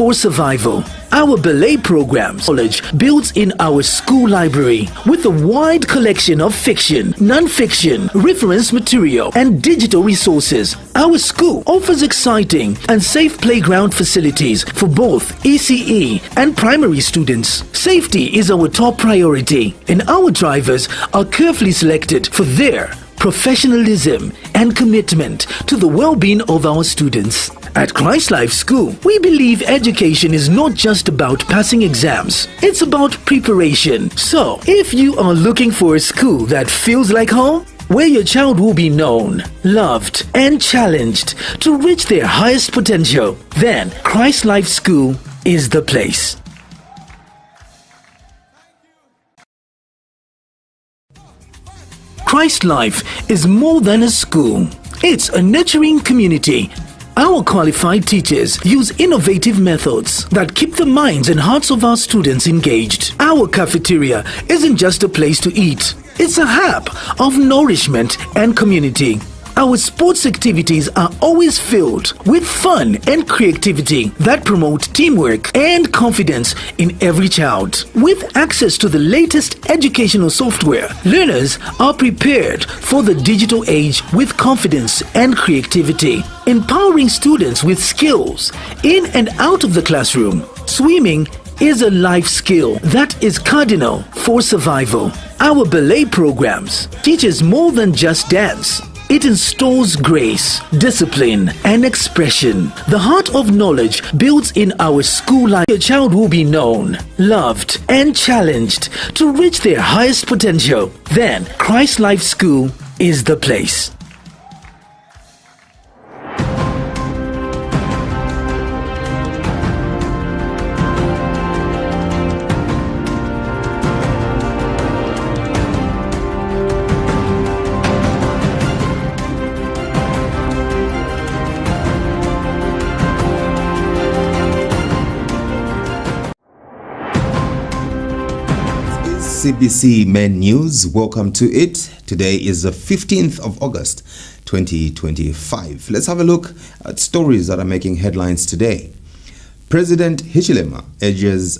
for survival. Our ballet programs knowledge builds in our school library with a wide collection of fiction, non-fiction, reference material and digital resources. Our school offers exciting and safe playground facilities for both ECE and primary students. Safety is our top priority, and our drivers are carefully selected for their professionalism and commitment to the well-being of our students. At Christ Life School, we believe education is not just about passing exams, it's about preparation. So, if you are looking for a school that feels like home, where your child will be known, loved, and challenged to reach their highest potential, then Christ Life School is the place. Christ Life is more than a school. It's a nurturing community. Our qualified teachers use innovative methods that keep the minds and hearts of our students engaged. Our cafeteria isn't just a place to eat. It's a hub of nourishment and community. Our sports activities are always filled with fun and creativity that promote teamwork and confidence in every child. With access to the latest educational software, learners are prepared for the digital age with confidence and creativity, empowering students with skills in and out of the classroom. Swimming is a life skill that is cardinal for survival. Our ballet programs teaches more than just dance. It installs grace, discipline, and expression. The heart of knowledge builds in our school life. Your child will be known, loved, and challenged to reach their highest potential. Then, Christ Life School is the place. CBC MAIN News, welcome to it. Today is the 15th of August 2025. Let's have a look at stories that are making headlines today. President Hichilema urges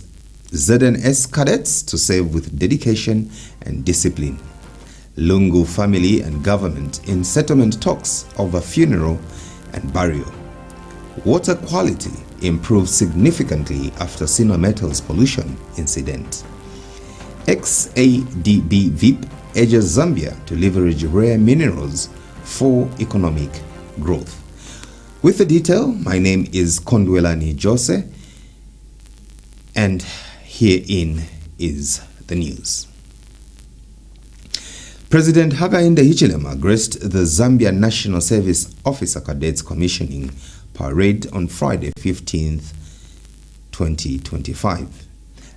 ZNS cadets to serve with dedication and discipline. Lungu family and government in settlement talks over funeral and burial. Water quality improves significantly after Sino Metals pollution incident. XADB VIP urges Zambia to leverage rare minerals for economic growth. With the detail, my name is Kondwelani Jose, and herein is the news. President Hakainde Hichilema graced the Zambia National Service Officer Cadets Commissioning Parade on Friday, 15th, 2025.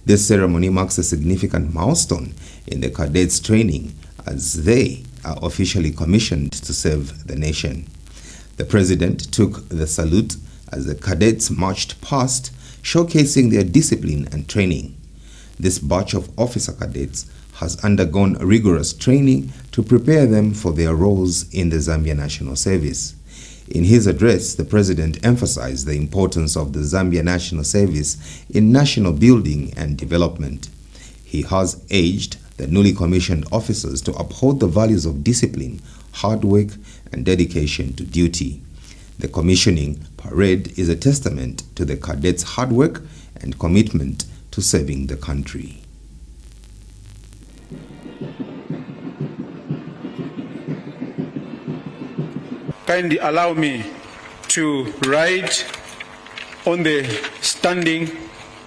This ceremony marks a significant milestone in the cadets' training as they are officially commissioned to serve the nation. The president took the salute as the cadets marched past, showcasing their discipline and training. This batch of officer cadets has undergone rigorous training to prepare them for their roles in the Zambia National Service. In his address, the president emphasized the importance of the Zambia National Service in national building and development. He has urged the newly commissioned officers to uphold the values of discipline, hard work, and dedication to duty. The commissioning parade is a testament to the cadets' hard work and commitment to serving the country. Kindly allow me to write on the standing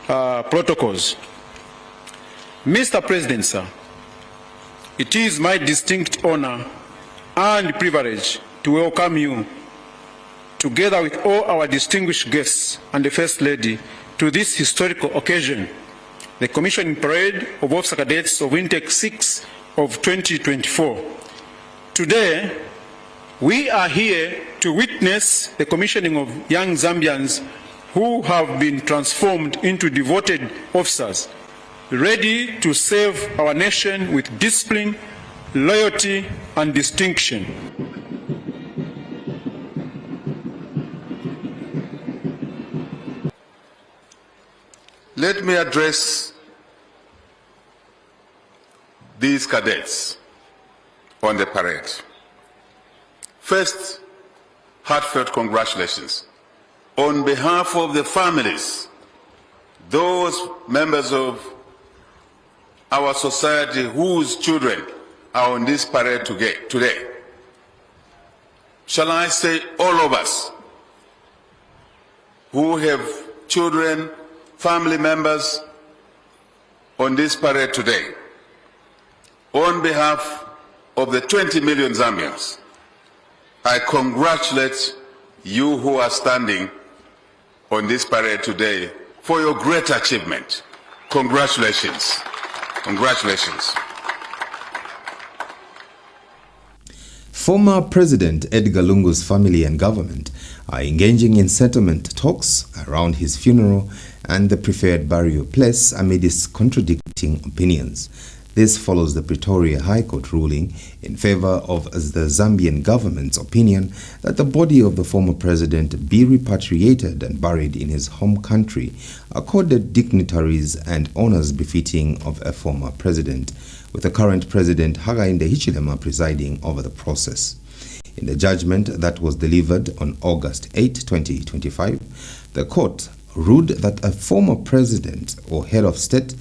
protocols. Mr. President, sir, it is my distinct honor and privilege to welcome you, together with all our distinguished guests and the First Lady, to this historical occasion, the commissioning parade of Officer Cadets of Intake 6 of 2024. Today, we are here to witness the commissioning of young Zambians who have been transformed into devoted officers, ready to serve our nation with discipline, loyalty, and distinction. Let me address these cadets on the parade. First, heartfelt congratulations on behalf of the families, those members of our society whose children are on this parade today. Shall I say all of us who have children, family members on this parade today, on behalf of the 20 million Zambians, I congratulate you who are standing on this parade today for your great achievement. Congratulations. Congratulations. Former President Edgar Lungu's family and government are engaging in settlement talks around his funeral and the preferred burial place amidst contradicting opinions. This follows the Pretoria High Court ruling in favor of the Zambian government's opinion that the body of the former president be repatriated and buried in his home country, accorded dignitaries and honors befitting of a former president, with the current president Hakainde Hichilema presiding over the process. In the judgment that was delivered on August 8, 2025, the court ruled that a former president or head of state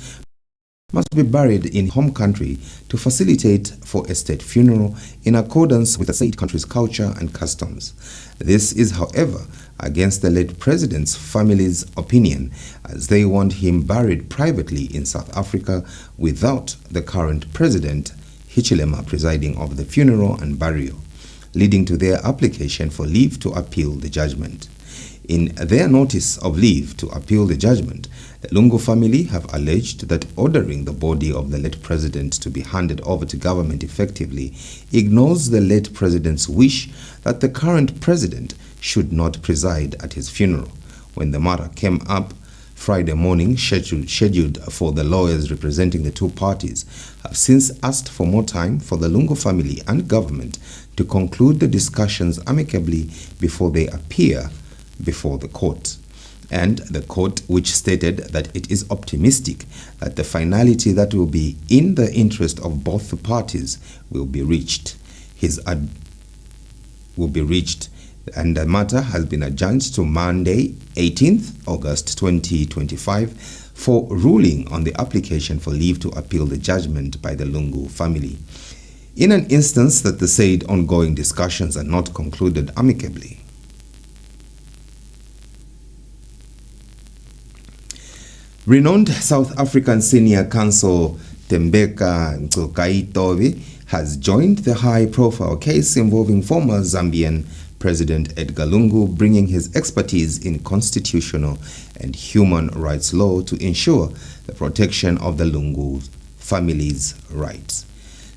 must be buried in home country to facilitate for a state funeral in accordance with the said country's culture and customs. This is, however, against the late president's family's opinion, as they want him buried privately in South Africa without the current president, Hichilema, presiding over the funeral and burial, leading to their application for leave to appeal the judgment. In their notice of leave to appeal the judgment, the Lungu family have alleged that ordering the body of the late president to be handed over to government effectively ignores the late president's wish that the current president should not preside at his funeral. When the matter came up Friday morning, scheduled for the lawyers representing the two parties, have since asked for more time for the Lungu family and government to conclude the discussions amicably before they appear before the court. And the court, which stated that it is optimistic that the finality that will be in the interest of both the parties will be reached. And the matter has been adjourned to Monday, 18th August 2025 for ruling on the application for leave to appeal the judgment by the Lungu family, in an instance that the said ongoing discussions are not concluded amicably. Renowned South African senior counsel Thembeka Ntshokaitobi has joined the high-profile case involving former Zambian President Edgar Lungu, bringing his expertise in constitutional and human rights law to ensure the protection of the Lungu family's rights.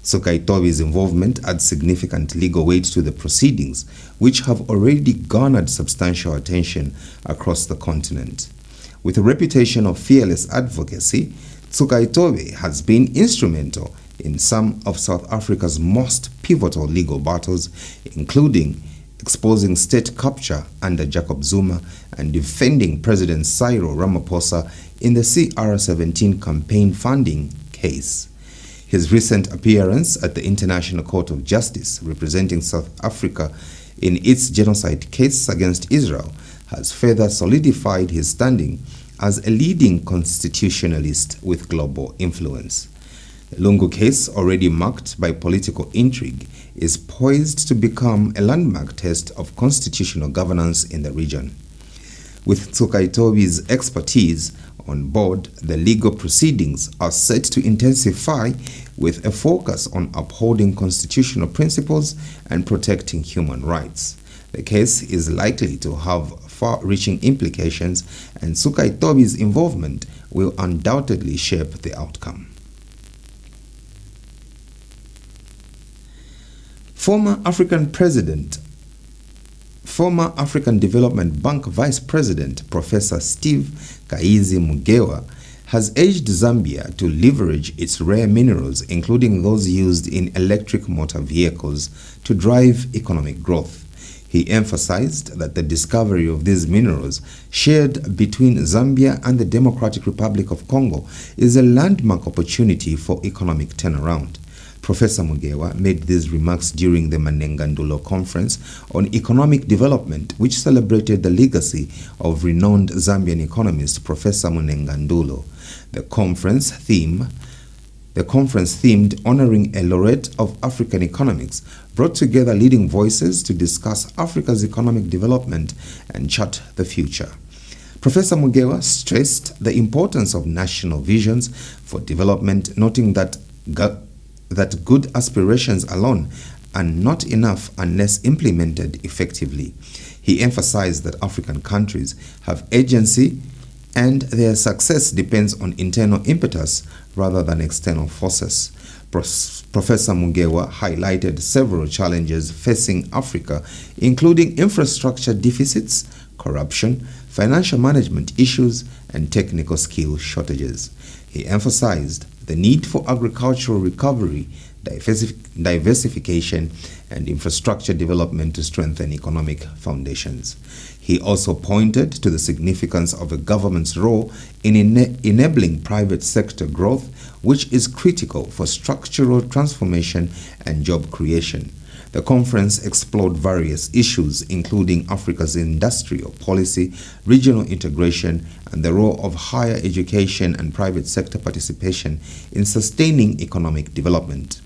Ntshokaitobi's involvement adds significant legal weight to the proceedings, which have already garnered substantial attention across the continent. With a reputation of fearless advocacy, Ntshokaitobi has been instrumental in some of South Africa's most pivotal legal battles, including exposing state capture under Jacob Zuma and defending President Cyril Ramaphosa in the CR17 campaign funding case. His recent appearance at the International Court of Justice representing South Africa in its genocide case against Israel has further solidified his standing as a leading constitutionalist with global influence. The Lungu case, already marked by political intrigue, is poised to become a landmark test of constitutional governance in the region. With Ntshokaitobi's expertise on board, the legal proceedings are set to intensify with a focus on upholding constitutional principles and protecting human rights. The case is likely to have far-reaching implications, and Ntshokaitobi's involvement will undoubtedly shape the outcome. Former African Development Bank Vice President Professor Steve Kaizi Mugewa has urged Zambia to leverage its rare minerals, including those used in electric motor vehicles, to drive economic growth. He emphasized that the discovery of these minerals, shared between Zambia and the Democratic Republic of Congo, is a landmark opportunity for economic turnaround. Professor Mugewa made these remarks during the Manengandulo Conference on Economic Development, which celebrated the legacy of renowned Zambian economist Professor Manengandulo. The conference themed Honoring a Laureate of African Economics brought together leading voices to discuss Africa's economic development and chart the future. Professor Mugewa stressed the importance of national visions for development, noting that good aspirations alone are not enough unless implemented effectively. He emphasized that African countries have agency and their success depends on internal impetus rather than external forces. Professor Mugewa highlighted several challenges facing Africa, including infrastructure deficits, corruption, financial management issues, and technical skill shortages. He emphasized the need for agricultural recovery, diversification, and infrastructure development to strengthen economic foundations. He also pointed to the significance of a government's role in enabling private sector growth, which is critical for structural transformation and job creation. The conference explored various issues, including Africa's industrial policy, regional integration, and the role of higher education and private sector participation in sustaining economic development.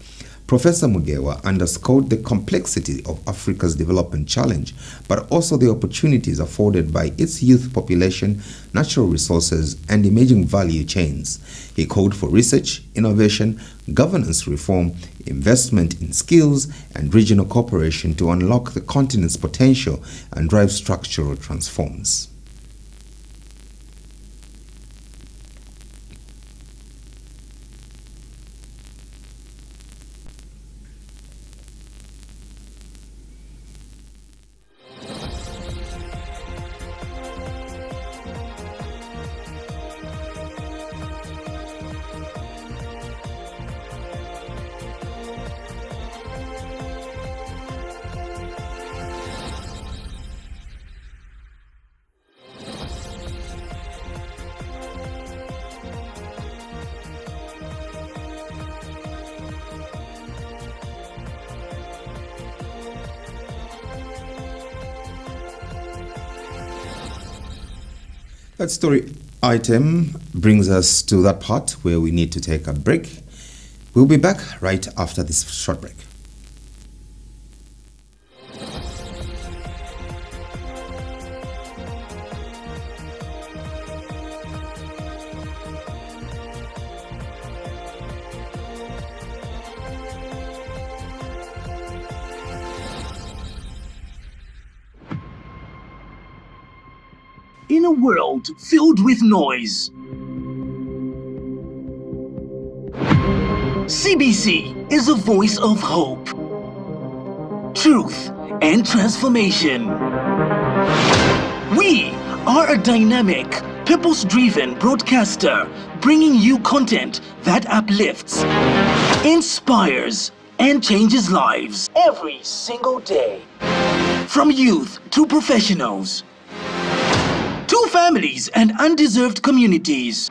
Professor Mugewa underscored the complexity of Africa's development challenge, but also the opportunities afforded by its youth population, natural resources, and emerging value chains. He called for research, innovation, governance reform, investment in skills, and regional cooperation to unlock the continent's potential and drive structural transforms. That story item brings us to that part where we need to take a break. We'll be back right after this short break. In a world filled with noise, CBC is a voice of hope, truth, and transformation. We are a dynamic, purpose-driven broadcaster bringing you content that uplifts, inspires, and changes lives every single day. From youth to professionals, to families and undeserved communities.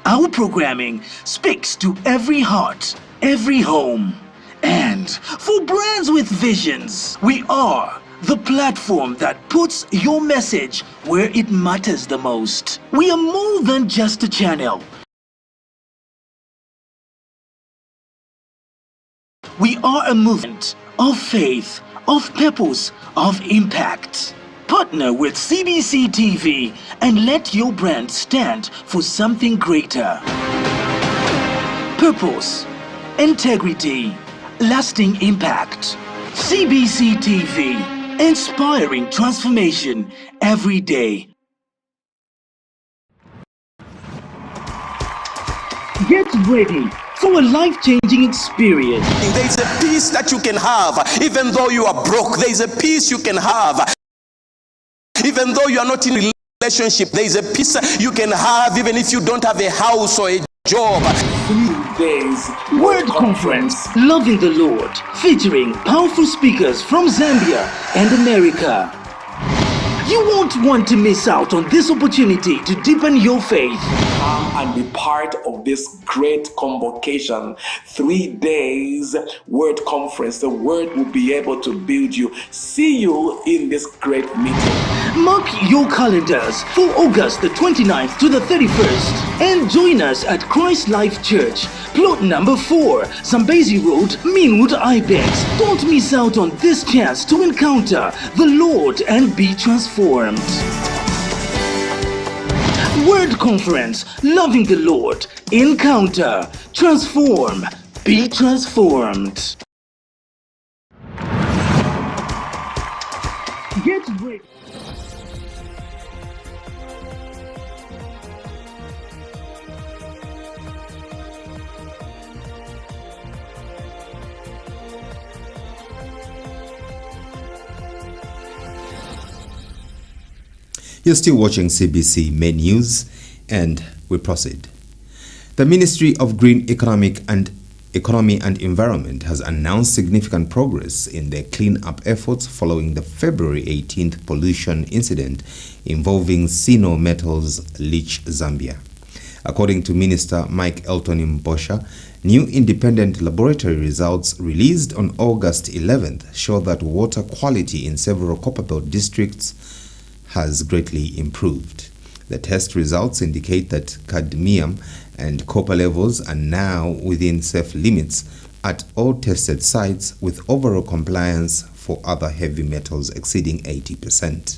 Our programming speaks to every heart, every home. And for brands with visions, we are the platform that puts your message where it matters the most. We are more than just a channel. We are a movement of faith, of purpose, of impact. Partner with CBC TV and let your brand stand for something greater. Purpose, integrity, lasting impact. CBC TV, inspiring transformation every day. Get ready for a life-changing experience. There is a peace that you can have even though you are broke. There is a peace you can have even though you are not in a relationship. There is a peace you can have even if you don't have a house or a job. days Word Conference, Loving the Lord, featuring powerful speakers from Zambia and America. You won't want to miss out on this opportunity to deepen your faith. Come and be part of this great convocation. 3 days word conference. The word will be able to build you. See you in this great meeting. Mark your calendars for August the 29th to the 31st and join us at Christ Life Church, plot number 4, Zambezi Road, Meanwood, Ibex. Don't miss out on this chance to encounter the Lord and be transformed. Word Conference, Loving the Lord, Encounter, Transform, be transformed. Get ready. You're still watching CBC Main News, and we proceed. The Ministry of Green Economy and Environment has announced significant progress in their clean-up efforts following the February 18th pollution incident involving Sino Metals Leach Zambia. According to Minister Mike Elton Mbosha, new independent laboratory results released on August 11th show that water quality in several Copperbelt districts has greatly improved. The test results indicate that cadmium and copper levels are now within safe limits at all tested sites, with overall compliance for other heavy metals exceeding 80%.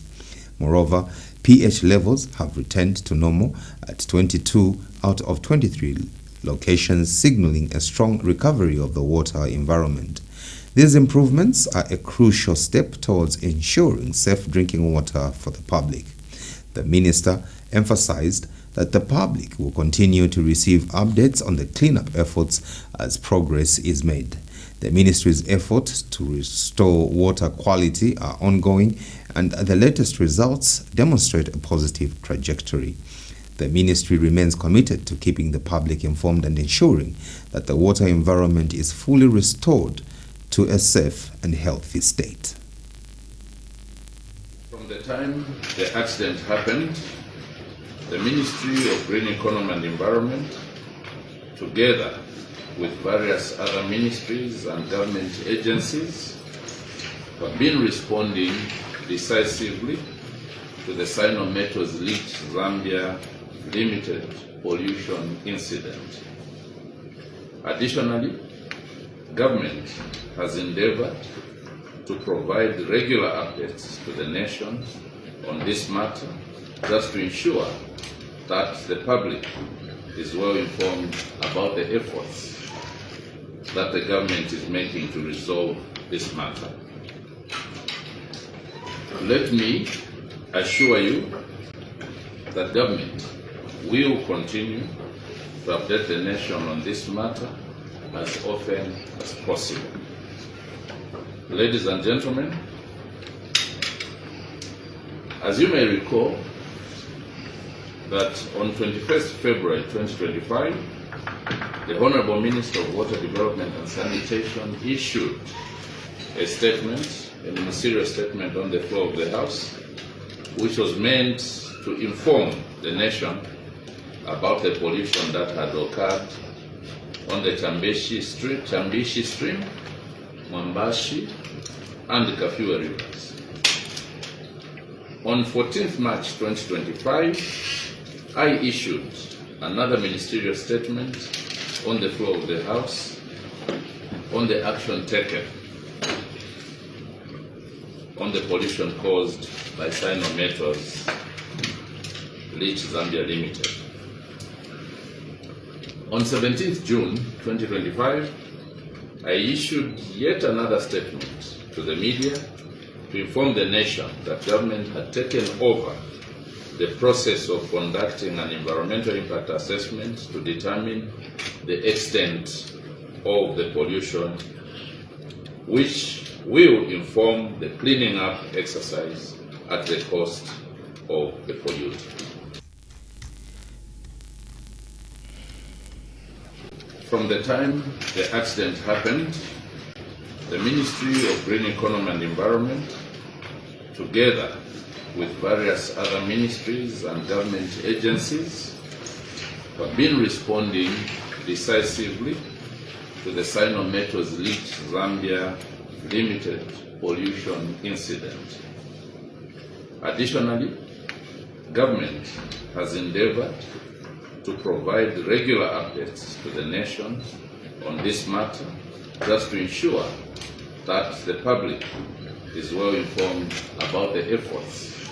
Moreover, pH levels have returned to normal at 22 out of 23 locations, signaling a strong recovery of the water environment. These improvements are a crucial step towards ensuring safe drinking water for the public. The minister emphasized that the public will continue to receive updates on the cleanup efforts as progress is made. The ministry's efforts to restore water quality are ongoing, and the latest results demonstrate a positive trajectory. The ministry remains committed to keeping the public informed and ensuring that the water environment is fully restored to a safe and healthy state. From the time the accident happened, the Ministry of Green Economy and Environment, together with various other ministries and government agencies, have been responding decisively to the Sino Metals Leach Zambia Limited pollution incident. Additionally, government has endeavored to provide regular updates to the nation on this matter, just to ensure that the public is well informed about the efforts that the government is making to resolve this matter. Let me assure you that government will continue to update the nation on this matter as often as possible. Ladies and gentlemen, as you may recall, that on 21st February 2025, the Honorable Minister of Water Development and Sanitation issued a statement, a ministerial statement on the floor of the House, which was meant to inform the nation about the pollution that had occurred on the Chambishi Stream, Mwambashi, and the Kafue rivers. On 14th March 2025, I issued another ministerial statement on the floor of the House on the action taken on the pollution caused by Sino Metals Leach Zambia Limited. On 17th June 2025, I issued yet another statement to the media to inform the nation that government had taken over the process of conducting an environmental impact assessment to determine the extent of the pollution, which will inform the cleaning up exercise at the cost of the polluter. From the time the accident happened, the Ministry of Green Economy and Environment, together with various other ministries and government agencies, have been responding decisively to the Sino-Metals Leach Zambia Limited pollution incident. Additionally, government has endeavored to provide regular updates to the nation on this matter, just to ensure that the public is well informed about the efforts